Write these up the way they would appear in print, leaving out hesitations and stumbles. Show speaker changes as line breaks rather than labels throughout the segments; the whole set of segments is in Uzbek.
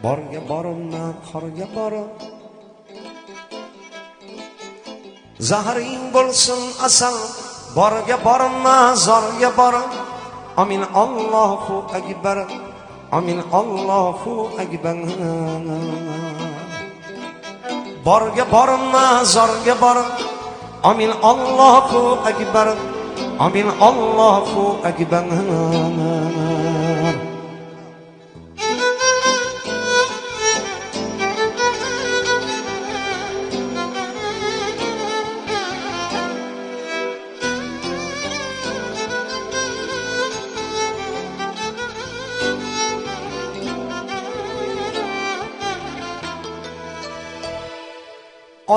borga borimma qorga borim zahring bo'lsin asal borga borimma zorga borim amin Allohu akbar amin Allohu akbar borga borimma zorga borim amin Allohu akbar amin Allohu akbar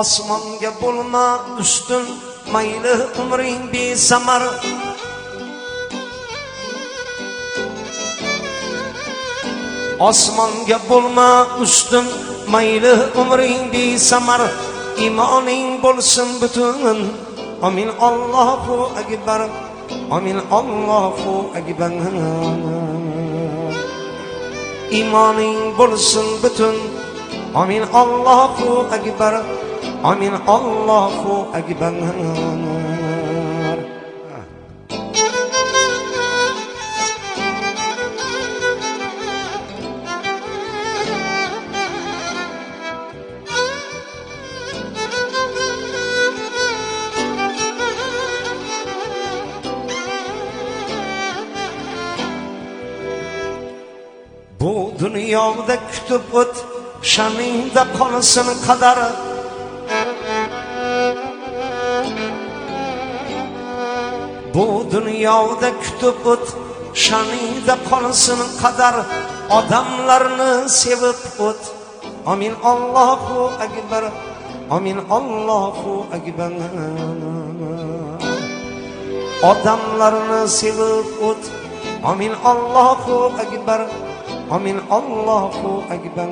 osmonga bo'lma ustun mayli umring besamar osmonga bo'lma ustun mayli umring besamar imoning bo'lsin butun amin Allohu akbar amin Allohu akbar imoning bo'lsin butun amin Allohu akbar amin Allohu akbar bu dunyoda kutib o't sha'ningda qolsin qadar bu dunyoda kutib o't sha'ningda qolsin qadar odamlarni sevib o't amin Allohu akbar amin Allohu akbar odamlarni sevib o't amin Allohu akbar amin Allohu akbar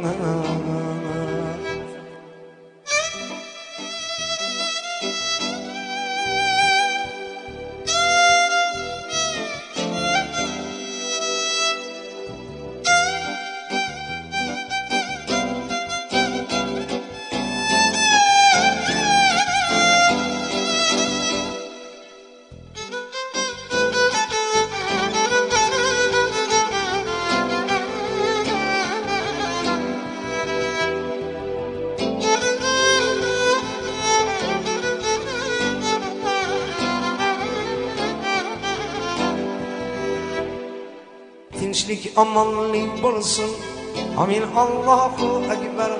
tinchlik omonlik bo'lsin amin Allohu akbar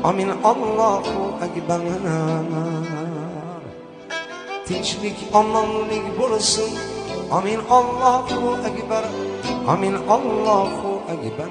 amin Allohu akbar tinchlik omonlik bo'lsin amin Allohu akbar amin Allohu akbar